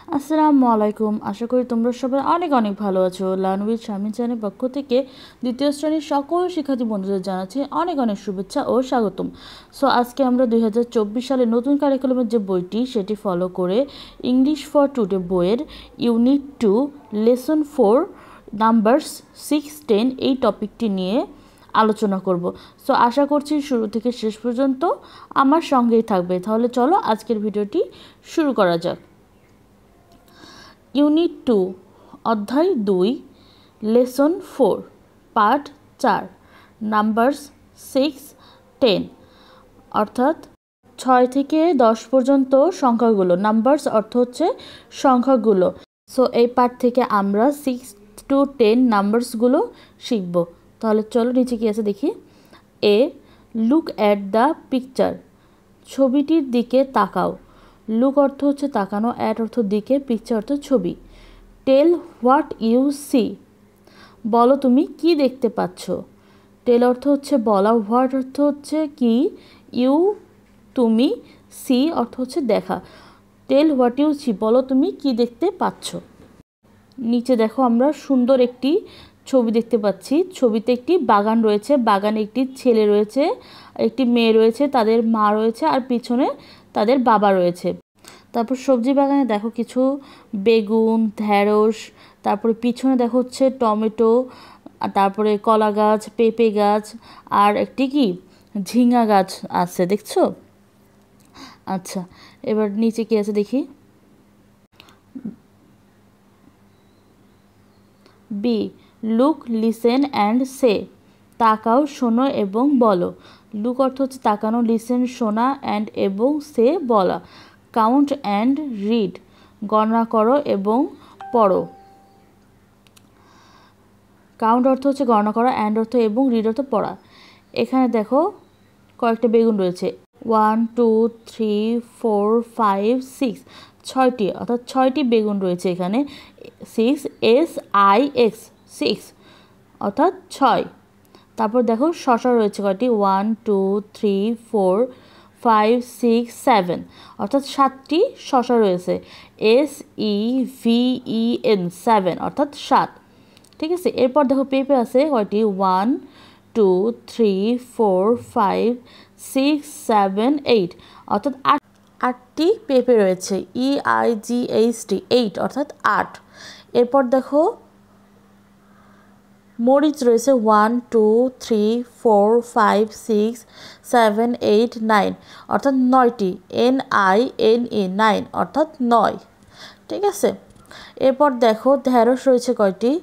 আসসালামু আলাইকুম। আশা করি তোমরা সবাই অনেক অনেক ভালো আছো। লার্ন উইথ শারমিন চ্যানেলের পক্ষ থেকে দ্বিতীয় শ্রেণীর সকল শিক্ষার্থী বন্ধুদের জানাচ্ছি অনেক অনেক শুভেচ্ছা ও স্বাগতম। সো আজকে আমরা 2024 সালে নতুন কারিকুলামের যে বইটি সেটি ফলো করে ইংলিশ ফর টুডে বইয়ের ইউনিট 2 লেসন 4 নাম্বারস 6-10 এই টপিকটি নিয়ে আলোচনা করব। সো আশা করছি শুরু থেকে শেষ পর্যন্ত আমার সঙ্গেই থাকবে। তাহলে চলো আজকের ভিডিওটি শুরু করা যাক। ইউনিট 2 অধ্যায় 2 লেসন 4 পার্ট 4 নাম্বারস 6-10 অর্থাৎ 6 থেকে 10 পর্যন্ত সংখ্যাগুলো। নাম্বারস অর্থ হচ্ছে সংখ্যাগুলো। সো এই পার্ট থেকে আমরা 6 to 10 নাম্বারসগুলো শিখব। তাহলে চলো নিচে কি আছে দেখি। এ লুক অ্যাট দ্য পিকচার, ছবিটির দিকে তাকাও। লুক অর্থ হচ্ছে তাকানো, অ্যাট অর্থ দিকে, পিকচার অর্থ ছবি। টেল হোয়াট ইউ সি, বলো তুমি কি দেখতে পাচ্ছ। টেল অর্থ হচ্ছে বলা, হোয়াট অর্থ হচ্ছে কি, ইউ তুমি, সি অর্থ হচ্ছে দেখা। টেল হোয়াট ইউ সি, বলো তুমি কি দেখতে পাচ্ছ। নিচে দেখো আমরা সুন্দর একটি ছবি দেখতে পাচ্ছি। ছবিতে একটি বাগান রয়েছে, বাগানে একটি ছেলে রয়েছে, একটি মেয়ে রয়েছে, তাদের মা রয়েছে আর পিছনে তাদের বাবা রয়েছে। তারপর সবজি বাগানে দেখো কিছু বেগুন, ঢেঁড়স, তারপরে পিছনে দেখো হচ্ছে টমেটো, তারপরে কলা গাছ, পেঁপে গাছ আর একটি কি ঝিঙ্গা গাছ আছে, দেখছো? আচ্ছা, এবার নিচে কি আছে দেখি। বি লুক লিসেন অ্যান্ড সে, তাকাও, শোনো এবং বলো। লুক অর্থ হচ্ছে তাকানো, লিসেন শোনা, অ্যান্ড এবং সে বলা। কাউন্ট অ্যান্ড রিড, গণনা করো এবং পড়ো। কাউন্ট অর্থ হচ্ছে গণনা করা, অ্যান্ড অর্থ এবং, রিড অর্থ পড়া। এখানে দেখো কয়েকটা বেগুন রয়েছে, 1 2 3 4 5 6, 6টি অর্থাৎ 6টি বেগুন রয়েছে এখানে। 6 SIX 6 অর্থাৎ 6। তারপর দেখো শসা রয়েছে কয়টি, 1 2 3 4 5 6 7 অর্থাৎ 7টি শসা রয়েছে। SEVEN 7 অর্থাৎ 7, ঠিক আছে। এরপর দেখো পেঁপে আছে কয়টি, 1 2 3 4 5 6 7 8 অর্থাৎ 8টি পেঁপে রয়েছে। EIGHT 8 অর্থাৎ 8। এরপর দেখো মরিচ রয়েছে 1 2 3 4 5 6 7 8 9 অর্থাৎ 9টি। NINE 9 অর্থাৎ 9, ঠিক আছে। এরপর দেখো ঢেঁড়স রয়েছে কয়টি,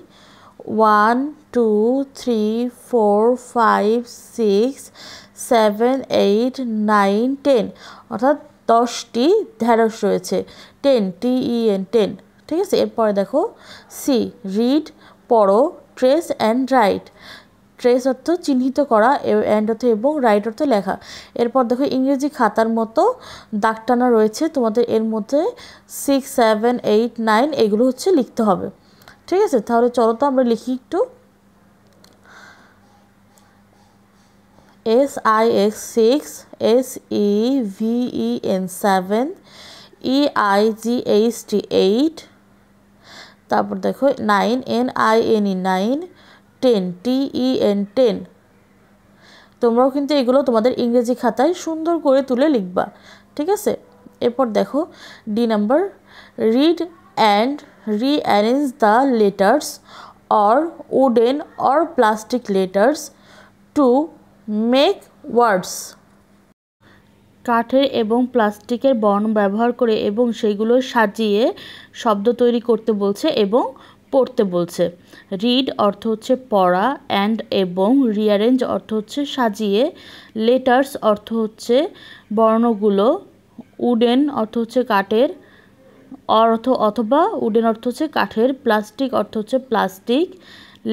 1 2 3 4 5 6 7 8 9 10 অর্থাৎ 10টি ঢেঁড়স রয়েছে। 10 TEN 10, ঠিক আছে। এরপরে দেখো সি রিড পড়ো, ট্রেস অ্যান্ড রাইট, ট্রেস অর্থ চিহ্নিত করা, অ্যান্ড অর্থ এবং, রাইট অর্থ লেখা। এরপর দেখো ইংরেজি খাতার মতো দাগ টানা রয়েছে, তোমাদের এর মধ্যে 6 7 8 9 এগুলো হচ্ছে লিখতে হবে, ঠিক আছে। তাহলে চলো তো আমরা লিখি একটু। SIX 6, SEVEN 7, EIGHT 8, তারপর দেখো 9 NINE 9, 10 TEN 10। তোমরাও কিন্তু এগুলো তোমাদের ইংরেজি খাতায় সুন্দর করে তুলে লিখবা, ঠিক আছে। এরপর দেখো D number, read and rearrange the letters or wooden or plastic letters to make words, কাঠের এবং প্লাস্টিকের বর্ণ ব্যবহার করে এবং সেগুলো সাজিয়ে শব্দ তৈরি করতে বলছে এবং পড়তে বলছে। রিড অর্থ হচ্ছে পড়া, অ্যান্ড এবং, রিঅ্যারেঞ্জ অর্থ হচ্ছে সাজিয়ে, লেটার্স অর্থ হচ্ছে বর্ণগুলো, উডেন অর্থ হচ্ছে কাঠের, অর্থ অথবা, উডেন অর্থ হচ্ছে কাঠের, প্লাস্টিক অর্থ হচ্ছে প্লাস্টিক,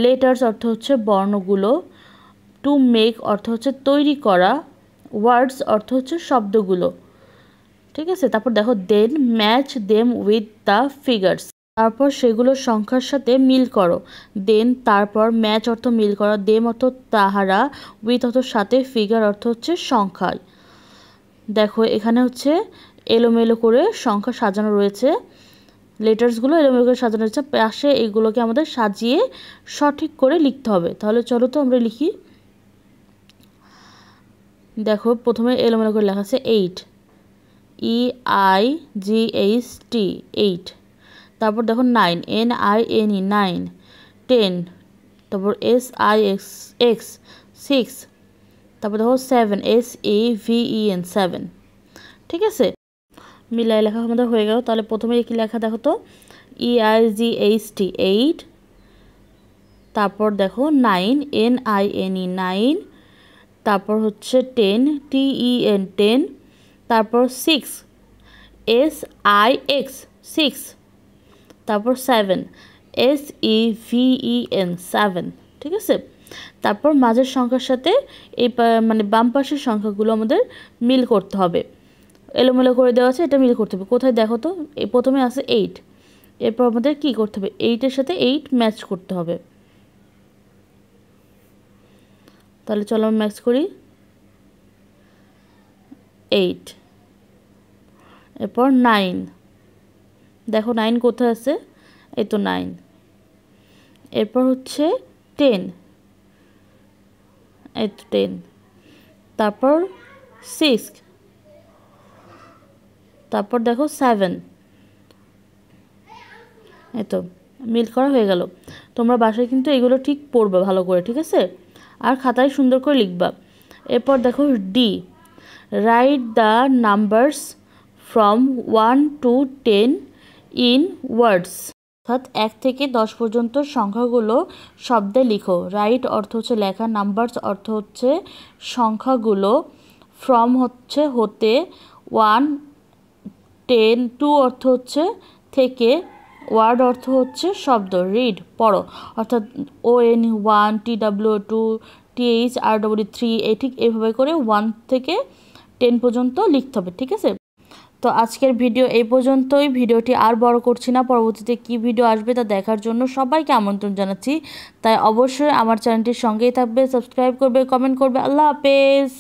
লেটার্স অর্থ হচ্ছে বর্ণগুলো, টু মেক অর্থ হচ্ছে তৈরি করা, ওয়ার্ডস অর্থ হচ্ছে শব্দগুলো, ঠিক আছে। তারপর দেখো then match them with the figures, তারপর সেগুলো সংখ্যার সাথে মিল করো। দেন তারপর, ম্যাচ অর্থ মিল করা, দেম অর্থ তাহারা, উইথ অর্থ সাথে, ফিগার অর্থ হচ্ছে সংখ্যায়। দেখো এখানে হচ্ছে এলোমেলো করে সংখ্যা সাজানো রয়েছে। লেটার্সগুলো এলোমেলো করে সাজানো হচ্ছে, পাশে এগুলোকে আমাদের সাজিয়ে সঠিক করে লিখতে হবে। তাহলে চলো তো আমরা লিখি। দেখো প্রথমে এলোমেলো করে লেখা আছে 8, EIGHT 8। তারপর দেখো 9, NINE 9, 10, তারপর SIX 6, তারপর দেখো 7, SEVEN 7। ঠিক আছে, মিলাই লেখা আমাদের হয়ে গেল। তাহলে প্রথমে কি লেখা দেখো তো, EIGHT 8, তারপর দেখো 9, NINE 9, তারপর হচ্ছে 10, TEN 10, তারপর 6, SIX 6, তারপর 7, SEVEN 7। ঠিক আছে, তারপর মাঝের সংখ্যার সাথে এই মানে বাম পাশের সংখ্যাগুলো আমাদের মিল করতে হবে। এলোমেলো করে দেওয়া আছে, এটা মিল করতে হবে। কোথায় দেখো তো, এই প্রথমে আছে 8, এরপর আমাদের কি করতে হবে, 8-এর সাথে 8 ম্যাচ করতে হবে। তাহলে চলো আমরা ম্যাচ করি। 8, এরপর 9, দেখো 9 কোথায় আছে, এই তো 9। এরপর হচ্ছে 10, এই তো 10। তারপর 6, তারপর দেখো 7, এই তো মিল করা হয়ে গেল। তোমরা বাসায় কিন্তু এগুলো ঠিক পড়বে ভালো করে, ঠিক আছে, আর খাতায় সুন্দর করে লিখবা। এরপর দেখো D, write the numbers from 1 to 10 in words. অর্থাৎ 1 থেকে 10 পর্যন্ত সংখ্যাগুলো শব্দে লিখো। রাইট অর্থ হচ্ছে লেখা, নাম্বারস অর্থ হচ্ছে সংখ্যাগুলো, ফ্রম হচ্ছে হতে, 1, 10, 2 অর্থ হচ্ছে থেকে, ওয়ার্ড অর্থ হচ্ছে শব্দ, রিড পড়ো। অর্থাৎ ON 1, TW 2, TH RW 3, ঠিক এইভাবে করে 1 থেকে 10 পর্যন্ত লিখতে হবে। ঠিক আছে, তো আজকের ভিডিও এই পর্যন্তই। ভিডিওটি আর বড় করছি না, পরবর্তীতে কি ভিডিও আসবে তা দেখার জন্য সবাইকে আমন্ত্রণ জানাচ্ছি। তাই অবশ্যই আমার চ্যানেলটির সঙ্গেই থাকবে, সাবস্ক্রাইব করবে, কমেন্ট করবে। আল্লাহ হাফেজ।